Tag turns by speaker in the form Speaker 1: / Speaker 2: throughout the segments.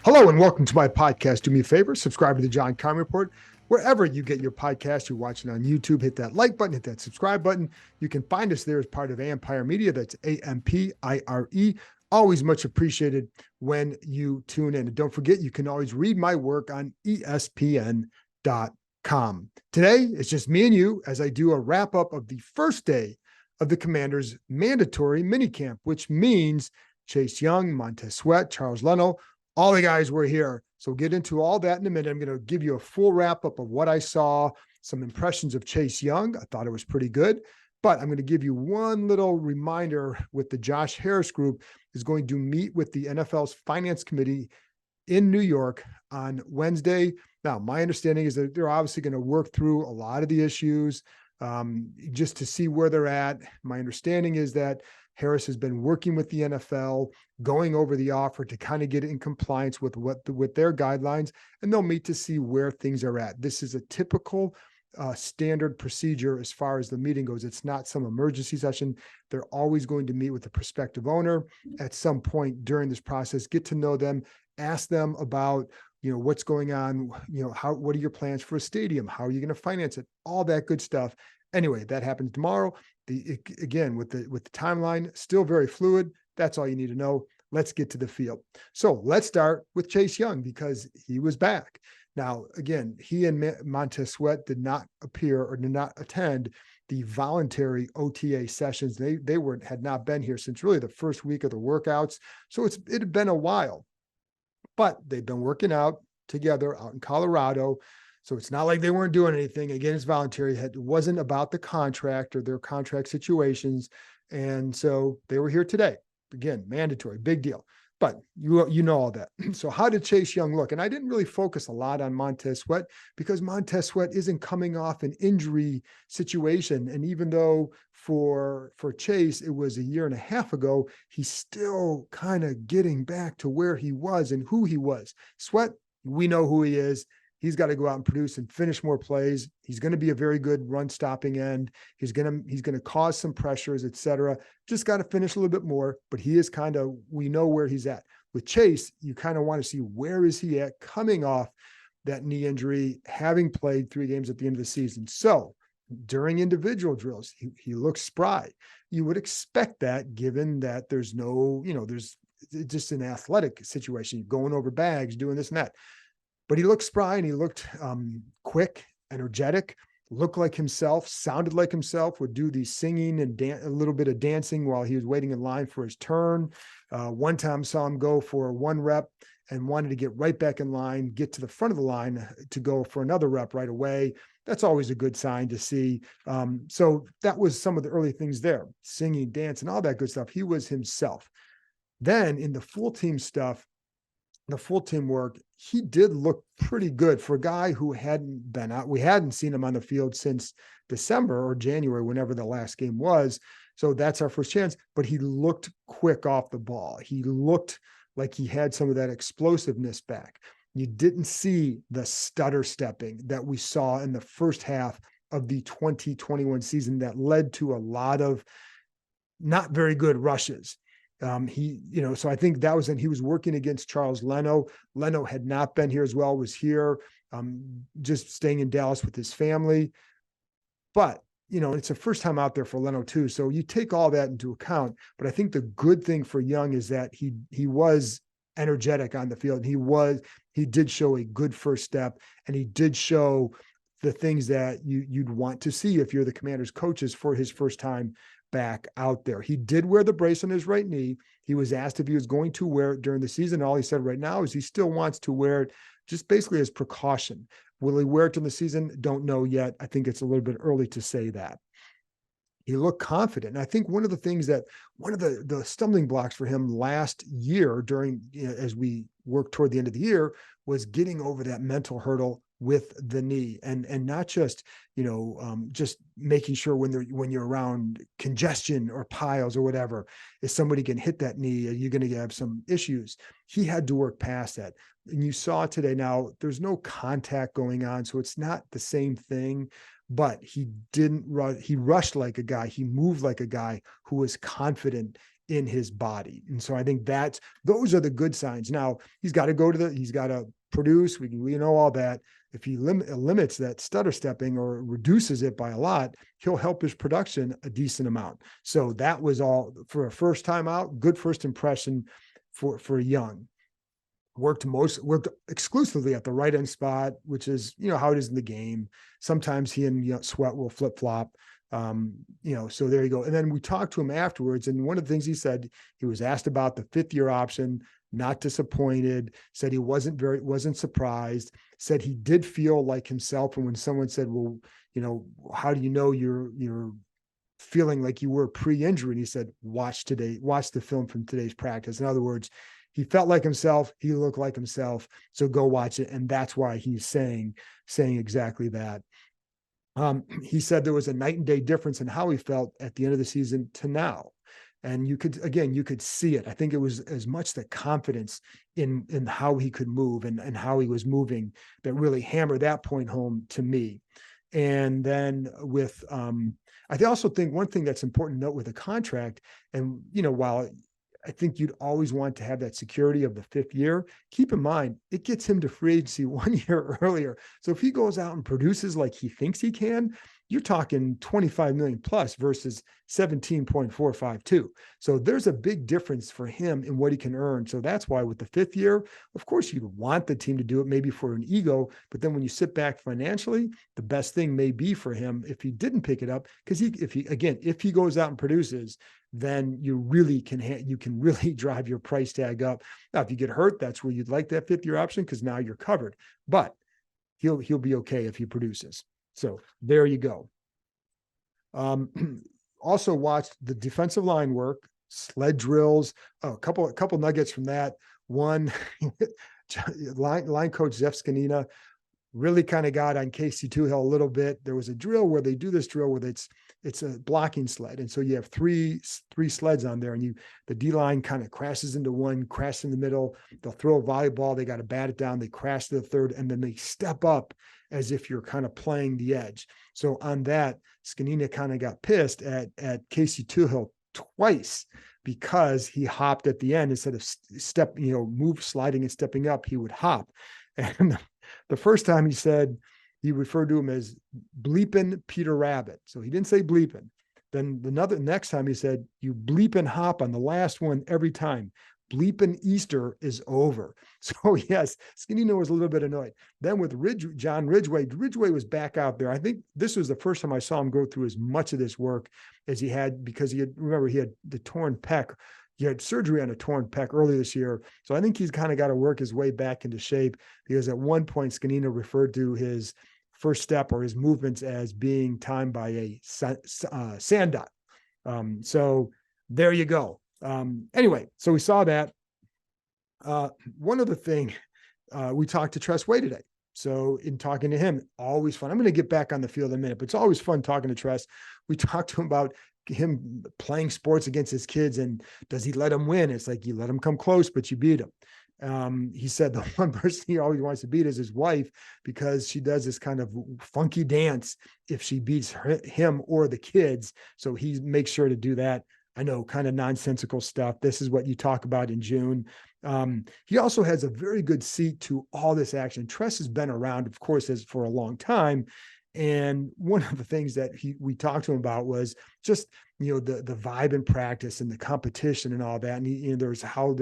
Speaker 1: Hello and welcome to my podcast. Do me a favor, subscribe to the John Keim Report. Wherever you get your podcast, you're watching on YouTube, hit that like button, hit that subscribe button. You can find us there as part of Empire Media. That's AMPIRE. Always much appreciated when you tune in. And don't forget, you can always read my work on ESPN.com. Today, it's just me and you as I do a wrap up of the first day of the Commanders' mandatory minicamp, which means Chase Young, Montez Sweat, Charles Leno, all the guys were here. So we'll get into all that in a minute. I'm going to give you a full wrap up of what I saw, some impressions of Chase Young. I thought it was pretty good, but I'm going to give you one little reminder with the Josh Harris group is going to meet with the NFL's finance committee in New York on Wednesday. Now, my understanding is that they're obviously going to work through a lot of the issues just to see where they're at. My understanding is that Harris has been working with the NFL, going over the offer to kind of get in compliance with their guidelines, and they'll meet to see where things are at. This is a typical standard procedure as far as the meeting goes. It's not some emergency session. They're always going to meet with the prospective owner at some point during this process, get to know them, ask them about what's going on, what are your plans for a stadium? How are you going to finance it? All that good stuff. Anyway, that happens tomorrow. Again, with the timeline, still very fluid. That's all you need to know. Let's get to the field. So let's start with Chase Young because he was back. Now, again, he and Montez Sweat did not appear or did not attend the voluntary OTA sessions. They had not been here since really the first week of the workouts. So it had been a while, but they've been working out together out in Colorado. So it's not like they weren't doing anything. Again, it's voluntary. It wasn't about the contract or their contract situations. And so they were here today. Again, mandatory, big deal. But you know all that. So how did Chase Young look? And I didn't really focus a lot on Montez Sweat because Montez Sweat isn't coming off an injury situation. And even though for Chase, it was a year and a half ago, he's still kind of getting back to where he was and who he was. Sweat, we know who he is. He's got to go out and produce and finish more plays. He's going to be a very good run stopping end. He's going to cause some pressures, et cetera. Just got to finish a little bit more, but he is we know where he's at. With Chase, you kind of want to see where is he at coming off that knee injury, having played 3 games at the end of the season. So during individual drills, he looks spry. You would expect that given that there's there's just an athletic situation, going over bags, doing this and that. But he looked spry and he looked quick, energetic, looked like himself, sounded like himself, would do the singing and a little bit of dancing while he was waiting in line for his turn. One time saw him go for 1 rep and wanted to get right back in line, get to the front of the line to go for another rep right away. That's always a good sign to see. So that was some of the early things there, singing, dancing, all that good stuff. He was himself. Then in the full team stuff, the full team work, he did look pretty good for a guy who hadn't been out. We hadn't seen him on the field since December or January, whenever the last game was. So that's our first chance. But he looked quick off the ball. He looked like he had some of that explosiveness back. You didn't see the stutter stepping that we saw in the first half of the 2021 season that led to a lot of not very good rushes. So I think that was, and he was working against Charles Leno. Leno had not been here as well, was here, just staying in Dallas with his family. But, it's the first time out there for Leno too. So you take all that into account. But I think the good thing for Young is that he was energetic on the field. He did show a good first step, and he did show the things that you'd want to see if you're the Commanders coaches for his first time back out there. He did wear the brace on his right knee. He was asked if he was going to wear it during the season. All he said right now is he still wants to wear it just basically as precaution. Will he wear it during the season? Don't know yet. I think it's a little bit early to say that. He looked confident. And I think one of the stumbling blocks for him last year as we worked toward the end of the year was getting over that mental hurdle with the knee and not just, just making sure when you're around congestion or piles or whatever, if somebody can hit that knee, you're going to have some issues. He had to work past that. And you saw today, now there's no contact going on, so it's not the same thing, but he didn't rush. He rushed like a guy. He moved like a guy who was confident in his body. And so I think those are the good signs. Now he's got to produce. We know all that. If he limits that stutter stepping or reduces it by a lot, he'll help his production a decent amount. So that was all for a first time out. Good first impression for Young. Worked exclusively at the right end spot, which is, how it is in the game. Sometimes he and Sweat will flip flop. So there you go. And then we talked to him afterwards. And one of the things he said, he was asked about the 5th-year option, not disappointed, said he wasn't surprised, said he did feel like himself. And when someone said, well, how do you know you're feeling like you were pre-injury? And he said, watch the film from today's practice. In other words, he felt like himself. He looked like himself. So go watch it. And that's why he's saying exactly that. He said there was a night and day difference in how he felt at the end of the season to now. And you could see it. I think it was as much the confidence in how he could move and how he was moving that really hammered that point home to me. And then with, I also think one thing that's important to note with a contract, and, while I think you'd always want to have that security of the 5th year, keep in mind, it gets him to free agency 1 year earlier. So if he goes out and produces like he thinks he can, you're talking 25 million plus versus 17.452. So there's a big difference for him in what he can earn. So that's why with the 5th year, of course, you'd want the team to do it maybe for an ego, but then when you sit back financially, the best thing may be for him if he didn't pick it up, because if he goes out and produces, then you really can really drive your price tag up. Now, if you get hurt, that's where you'd like that 5th-year option, because now you're covered. But he'll be okay if he produces. So there you go. Also watched the defensive line work, sled drills, a couple nuggets from that. One, line coach Jeff Scanina really kind of got on Casey Toohill a little bit. There was a drill where they do this drill where it's a blocking sled. And so you have three sleds on there, and the D-line kind of crashes into one, crash in the middle. They'll throw a volleyball. They got to bat it down. They crash to the third, and then they step up as if you're kind of playing the edge. So on that, Scanina kind of got pissed at Casey Toohill twice because he hopped at the end instead of sliding and stepping up, he would hop. And the first time he referred to him as bleeping Peter Rabbit. So he didn't say bleeping. Then next time he said, you bleep and hop on the last one every time. Bleeping Easter is over. So yes, Scanino was a little bit annoyed. Then with John Ridgway was back out there. I think this was the first time I saw him go through as much of this work as he had, because he had the torn pec. He had surgery on a torn pec earlier this year. So I think he's kind of got to work his way back into shape, because at one point Scanino referred to his first step or his movements as being timed by a sand dot. So there you go. Anyway, so we saw that. One other thing, we talked to Tress Way today. So in talking to him, always fun. I'm going to get back on the field in a minute, but it's always fun talking to Tress. We talked to him about him playing sports against his kids, and does he let them win? It's like, you let them come close, but you beat them. He said the one person he always wants to beat is his wife, because she does this kind of funky dance if she beats him or the kids. So he makes sure to do that. I know, kind of nonsensical stuff. This is what you talk about in June. He also has a very good seat to all this action. Tress has been around, of course, for a long time. And one of the things that we talked to him about was just, the vibe in practice and the competition and all that. And there's how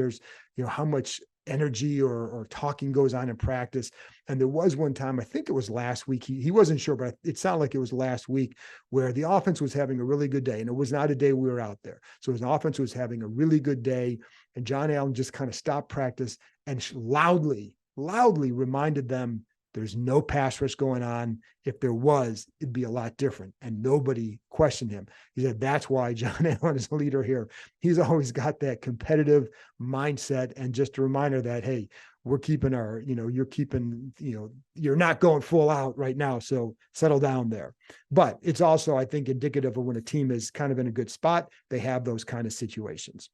Speaker 1: much energy or talking goes on in practice. And there was one time, I think it was last week, he wasn't sure, but it sounded like it was last week, where the offense was having a really good day. And it was not a day we were out there. So his offense was having a really good day. And John Allen just kind of stopped practice and loudly reminded them, there's no pass rush going on. If there was, it'd be a lot different. And nobody questioned him. He said, that's why John Allen is a leader here. He's always got that competitive mindset. And just a reminder that, hey, we're keeping you're not going full out right now. So settle down there. But it's also, I think, indicative of when a team is kind of in a good spot, they have those kind of situations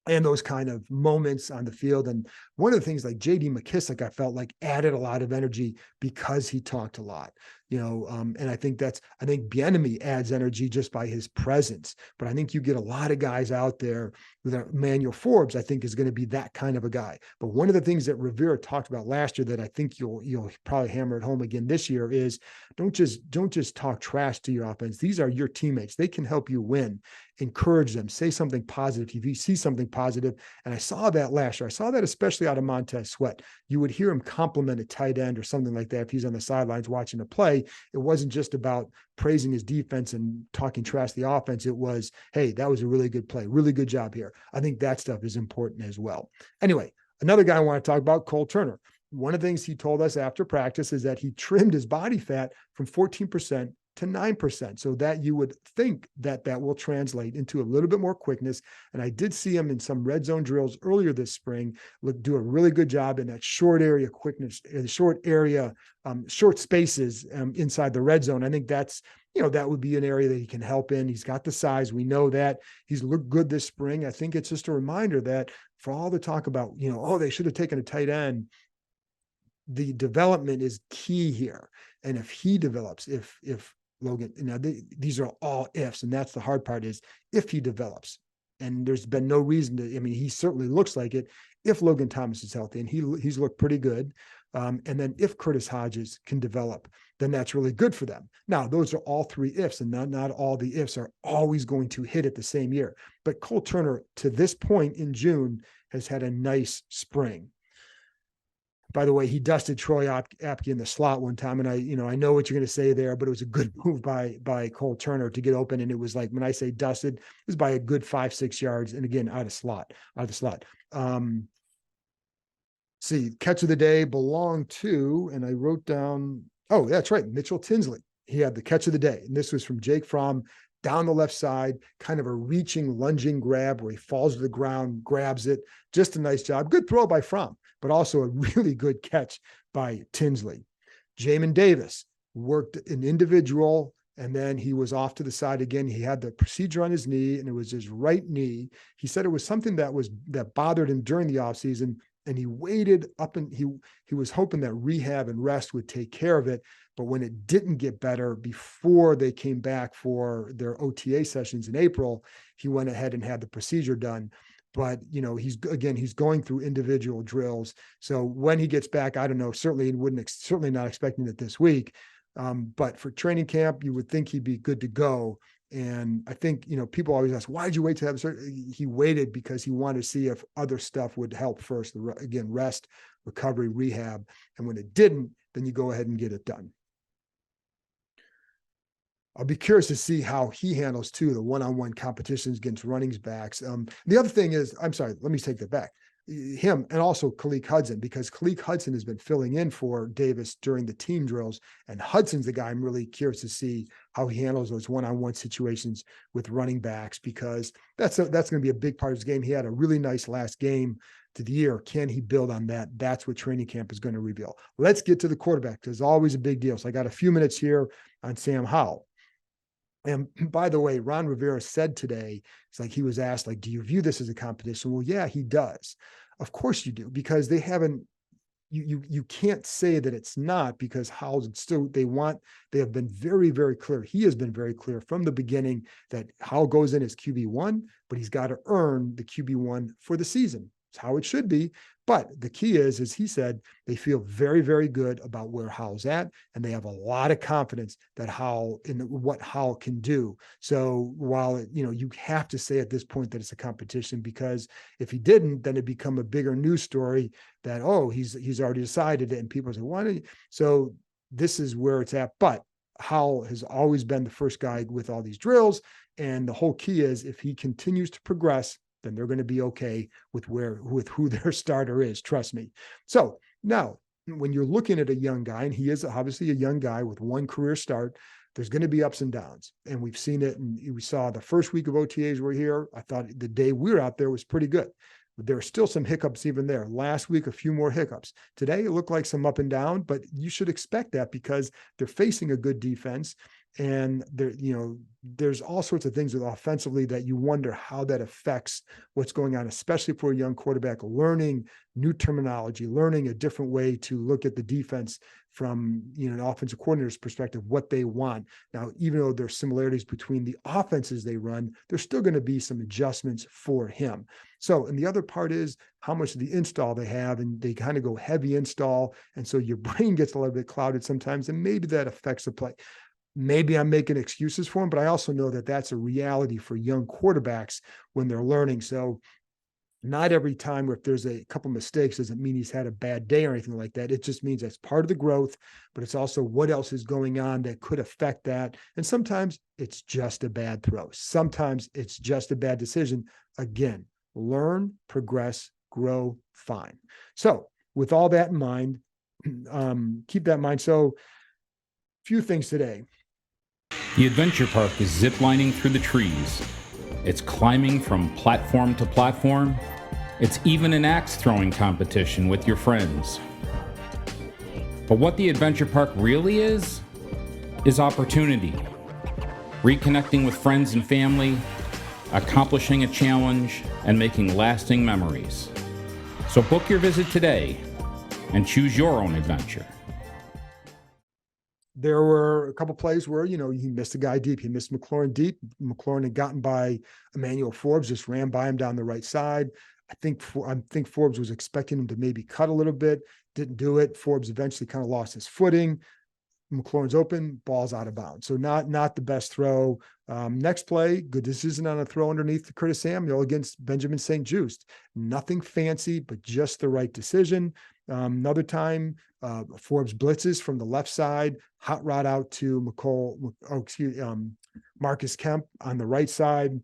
Speaker 1: and those kind of moments on the field. And one of the things, like J.D. McKissick, I felt like added a lot of energy because he talked a lot. And I think Bieniemy adds energy just by his presence. But I think you get a lot of guys out there. Emmanuel Forbes, I think, is going to be that kind of a guy. But one of the things that Rivera talked about last year that I think you'll probably hammer it home again this year is don't just talk trash to your offense. These are your teammates. They can help you win. Encourage them. Say something positive if you see something positive. And I saw that last year. I saw that especially out of Montez Sweat. You would hear him compliment a tight end or something like that if he's on the sidelines watching a play. It wasn't just about praising his defense and talking trash to the offense. It was, hey, that was a really good play. Really good job here. I think that stuff is important as well. Anyway, another guy I want to talk about, Cole Turner. One of the things he told us after practice is that he trimmed his body fat from 14% to 9%. So that you would think that will translate into a little bit more quickness. And I did see him in some red zone drills earlier this spring, do a really good job in that short area quickness, short spaces inside the red zone. I think that's, that would be an area that he can help in. He's got the size. We know that he's looked good this spring. I think it's just a reminder that for all the talk about, they should have taken a tight end, the development is key here. And if he develops, if Logan, these are all ifs, and that's the hard part is if he develops, and there's been no reason to, he certainly looks like it if Logan Thomas is healthy, and he's looked pretty good. And then if Curtis Hodges can develop, then that's really good for them. Now, those are all three ifs, and not all the ifs are always going to hit it the same year. But Cole Turner, to this point in June, has had a nice spring. By the way, he dusted Troy Apke in the slot one time, and I know what you're going to say there, but it was a good move by Cole Turner to get open, and it was like when I say dusted, it was by a good 5-6 yards, and again out of the slot. See, catch of the day belonged to, and I wrote down. Oh, that's right, Mitchell Tinsley. He had the catch of the day, and this was from Jake Fromm down the left side, kind of a reaching, lunging grab where he falls to the ground, grabs it. Just a nice job. Good throw by Fromm, but also a really good catch by Tinsley. Jamin Davis worked an individual, and then he was off to the side again. He had the procedure on his knee, and it was his right knee. He said it was something that bothered him during the offseason, and he waited up, and he was hoping that rehab and rest would take care of it. But when it didn't get better before they came back for their OTA sessions in April, he went ahead and had the procedure done. But, he's going through individual drills. So when he gets back, I don't know, certainly not expecting it this week. But for training camp, you would think he'd be good to go. And I think, people always ask, why did you wait to have he waited because he wanted to see if other stuff would help first. Again, rest, recovery, rehab. And when it didn't, then you go ahead and get it done. I'll be curious to see how he handles too the one-on-one competitions against running backs. The other thing is, I'm sorry, let me take that back. Him and also Khaleke Hudson, because Khaleke Hudson has been filling in for Davis during the team drills, and Hudson's the guy I'm really curious to see how he handles those one-on-one situations with running backs, because that's going to be a big part of his game. He had a really nice last game to the year. Can he build on that? That's what training camp is going to reveal. Let's get to the quarterback. There's always a big deal. So I got a few minutes here on Sam Howell. And by the way, Ron Rivera said today, it's like he was asked, do you view this as a competition? Well, yeah, he does. Of course you do, because they haven't, you can't say that it's not, because Howell's still, they have been very, very clear. He has been very clear from the beginning that Howell goes in as QB1, but he's got to earn the QB1 for the season. It's how it should be. But the key is, as he said, they feel very, very good about where Howell's at, and they have a lot of confidence that what Howell can do. So while you have to say at this point that it's a competition, because if he didn't, then it'd become a bigger news story that, he's already decided it, and people say, why don't you? So this is where it's at. But Howell has always been the first guy with all these drills, and the whole key is if he continues to progress, then they're going to be okay with who their starter is. Trust me. So now when you're looking at a young guy, and he is obviously a young guy with one career start, there's going to be ups and downs. And we've seen it. And we saw the first week of OTAs were here. I thought the day we were out there was pretty good. But there are still some hiccups even there. Last week, a few more hiccups. Today, it looked like some up and down, but you should expect that because they're facing a good defense. And there's all sorts of things with offensively that you wonder how that affects what's going on, especially for a young quarterback, learning new terminology, learning a different way to look at the defense from an offensive coordinator's perspective, what they want. Now, even though there's similarities between the offenses they run, there's still going to be some adjustments for him. So, and the other part is how much of the install they have, and they kind of go heavy install. And so your brain gets a little bit clouded sometimes, and maybe that affects the play. Maybe I'm making excuses for him, but I also know that that's a reality for young quarterbacks when they're learning. So not every time if there's a couple mistakes doesn't mean he's had a bad day or anything like that. It just means that's part of the growth, but it's also what else is going on that could affect that. And sometimes it's just a bad throw. Sometimes it's just a bad decision. Again, learn, progress, grow, fine. So with all that in mind, keep that in mind. So few things today.
Speaker 2: The adventure park is ziplining through the trees. It's climbing from platform to platform. It's even an axe throwing competition with your friends. But what the adventure park really is opportunity. Reconnecting with friends and family, accomplishing a challenge, and making lasting memories. So book your visit today and choose your own adventure.
Speaker 1: There were a couple plays where, he missed a guy deep. He missed McLaurin deep. McLaurin had gotten by Emmanuel Forbes, just ran by him down the right side. I think Forbes was expecting him to maybe cut a little bit, didn't do it. Forbes eventually kind of lost his footing. McLaurin's open, ball's out of bounds. So not the best throw. Next play, good decision on a throw underneath to Curtis Samuel against Benjamin St. Just. Nothing fancy, but just the right decision. Another time, Forbes blitzes from the left side, hot rod out to Marcus Kemp on the right side.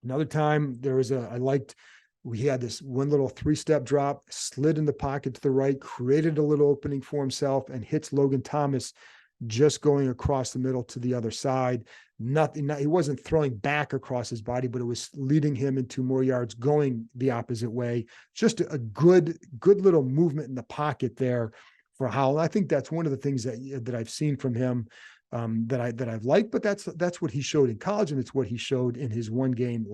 Speaker 1: Another time, we had this one little 3-step drop, slid in the pocket to the right, created a little opening for himself, and hits Logan Thomas just going across the middle to the other side. He wasn't throwing back across his body, but it was leading him into more yards going the opposite way. Just a good little movement in the pocket there for Howell. I think that's one of the things that I've seen from him that I've liked, but that's what he showed in college, and it's what he showed in his one game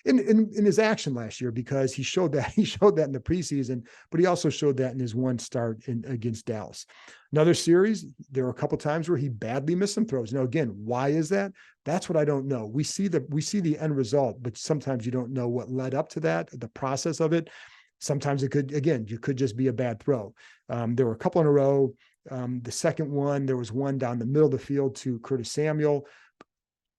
Speaker 1: in his action last year, because he showed that in the preseason, but he also showed that in his one start against Dallas. Another series, there were a couple times where he badly missed some throws. Now, again, why is that? That's what I don't know. We see the end result, but sometimes you don't know what led up to that, the process of it. Sometimes you could just be a bad throw. There were a couple in a row. The second one, there was one down the middle of the field to Curtis Samuel.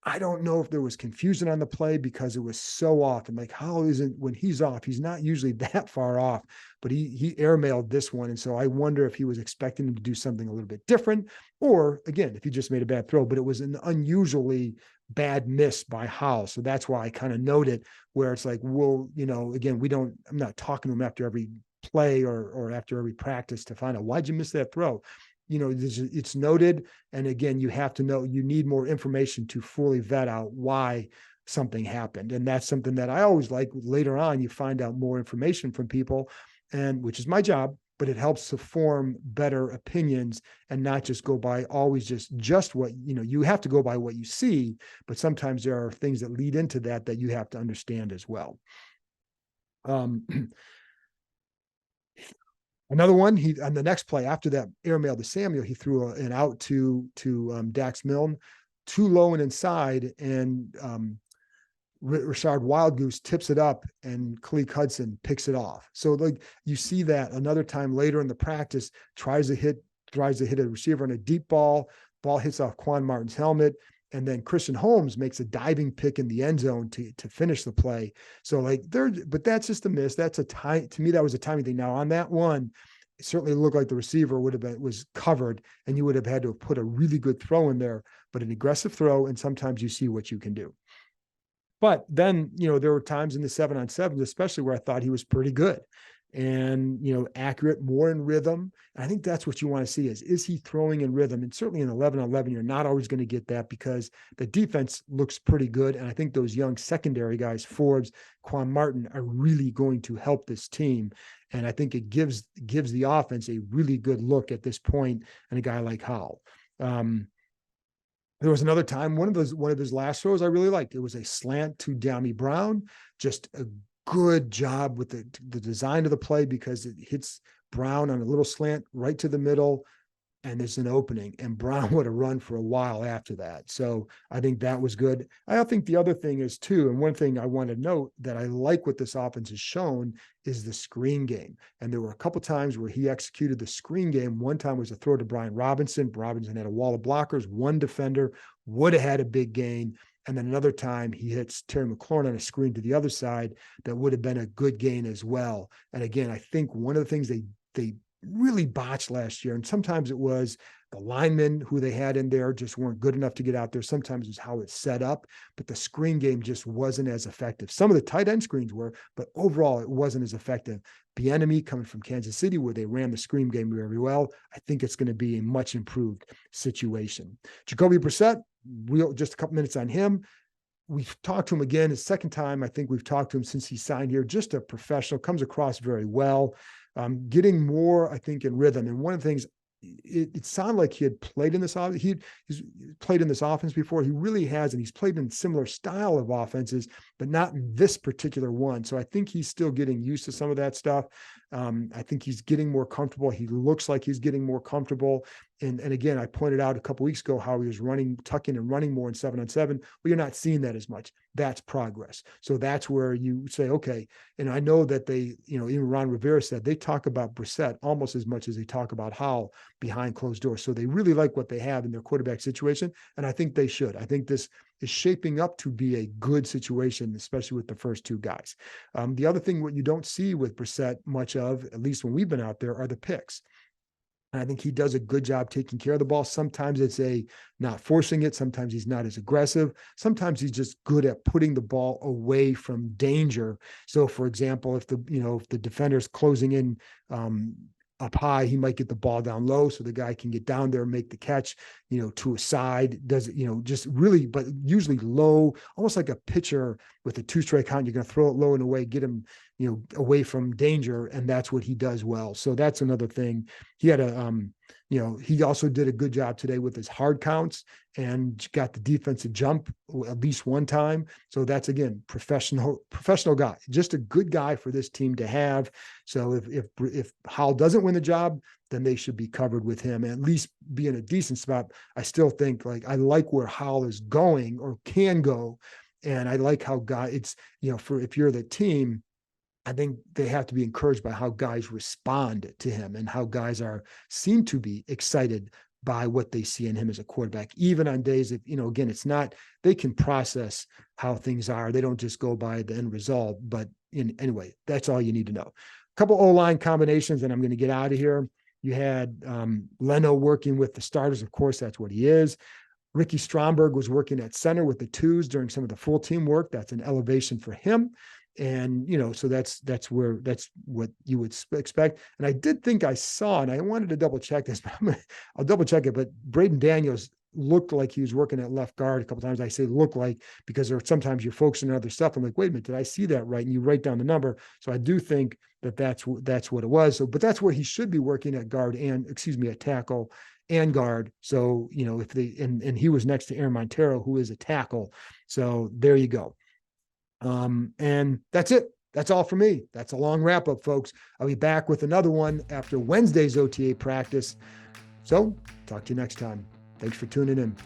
Speaker 1: I don't know if there was confusion on the play because it was so off. And Howell isn't, when he's off, he's not usually that far off, but he airmailed this one. And so I wonder if he was expecting him to do something a little bit different, or again, if he just made a bad throw, but it was an unusually bad miss by Howell. So that's why I kind of noted where it's again, I'm not talking to him after every play or after every practice to find out why'd you miss that throw. It's noted. And again, you have to know, you need more information to fully vet out why something happened. And that's something that I always like. Later on, you find out more information from people, and which is my job, but it helps to form better opinions and not just go by always just what, you have to go by what you see, but sometimes there are things that lead into that you have to understand as well. Another one, on the next play after that airmail to Samuel, he threw an out to Dax Milne, too low and inside, and Rashard Wildgoose tips it up, and Khaleke Hudson picks it off. So you see that another time later in the practice, tries to hit a receiver on a deep ball hits off Quan Martin's helmet. And then Christian Holmes makes a diving pick in the end zone to finish the play. So but that's just a miss. That's to me, that was a timing thing. Now on that one, it certainly looked like the receiver was covered, and you would have had to have put a really good throw in there, but an aggressive throw. And sometimes you see what you can do. But then, there were times in the 7-on-7s, especially where I thought he was pretty good and, accurate, more in rhythm. And I think that's what you want to see is he throwing in rhythm? And certainly in 11-on-11, you're not always going to get that because the defense looks pretty good. And I think those young secondary guys, Forbes, Quan Martin, are really going to help this team. And I think it gives the offense a really good look at this point, and a guy like Howell. There was another time, one of his last throws I really liked. It was a slant to Dami Brown, just a good job with the design of the play, because it hits Brown on a little slant right to the middle, and there's an opening, and Brown would have run for a while after that. So I think that was good. I think the other thing is too, and one thing I want to note that I like what this offense has shown is the screen game. And there were a couple times where he executed the screen game. One time was a throw to Brian Robinson. Robinson had a wall of blockers, one defender, would have had a big gain. And then another time he hits Terry McLaurin on a screen to the other side that would have been a good gain as well. And again, I think one of the things they really botched last year, and sometimes it was the linemen who they had in there just weren't good enough to get out there. Sometimes it was how it's set up, but the screen game just wasn't as effective. Some of the tight end screens were, but overall it wasn't as effective. Bieniemy coming from Kansas City, where they ran the screen game very well, I think it's going to be a much improved situation. Jacoby Brissett, just a couple minutes on him. We've talked to him again, his second time. I think we've talked to him since he signed here. Just a professional, comes across very well. Getting more, I think, in rhythm. And one of the things, it sounded like he had played in this offense. He's played in this offense before. He really has, and he's played in similar style of offenses, but not in this particular one. So I think he's still getting used to some of that stuff. I think he's getting more comfortable. He looks like he's getting more comfortable. And again, I pointed out a couple of weeks ago how he was tucking and running more in 7-on-7. Well, you're not seeing that as much. That's progress. So that's where you say, okay. And I know that they, even Ron Rivera said they talk about Brissett almost as much as they talk about Howell behind closed doors. So they really like what they have in their quarterback situation. And I think they should. I think this is shaping up to be a good situation, especially with the first two guys. The other thing, what you don't see with Brissett much of, at least when we've been out there, are the picks. And I think he does a good job taking care of the ball. Sometimes it's not forcing it. Sometimes he's not as aggressive. Sometimes he's just good at putting the ball away from danger. So, for example, if the defender's closing in up high, he might get the ball down low so the guy can get down there and make the catch, to a side, does it, just really, but usually low, almost like a pitcher with a 2-strike count. You're going to throw it low and away, get him, away from danger. And that's what he does well. So that's another thing. He had he also did a good job today with his hard counts and got the defense to jump at least one time. So that's, again, professional guy, just a good guy for this team to have. So if Howell doesn't win the job, then they should be covered with him, at least be in a decent spot. I still think I like where Howell is going or can go. And I like how it's, if you're the team, I think they have to be encouraged by how guys respond to him and how guys seem to be excited by what they see in him as a quarterback, even on days that, again, it's not, they can process how things are. They don't just go by the end result, but anyway, that's all you need to know. A couple O-line combinations, and I'm going to get out of here. You had Leno working with the starters. Of course, that's what he is. Ricky Stromberg was working at center with the twos during some of the full team work. That's an elevation for him. And, so that's what you would expect. And I did think I saw, and I wanted to double check this, but I'll double check it, but Braden Daniels looked like he was working at left guard a couple of times. I say look like, because there are sometimes you're focusing on other stuff. I'm like, wait a minute, did I see that right? And you write down the number. So I do think that's what it was. So, but that's where he should be working at at tackle and guard. So, if and he was next to Aaron Montero, who is a tackle. So there you go. And that's it. That's all for me. That's a long wrap up, folks. I'll be back with another one after Wednesday's OTA practice. So talk to you next time. Thanks for tuning in.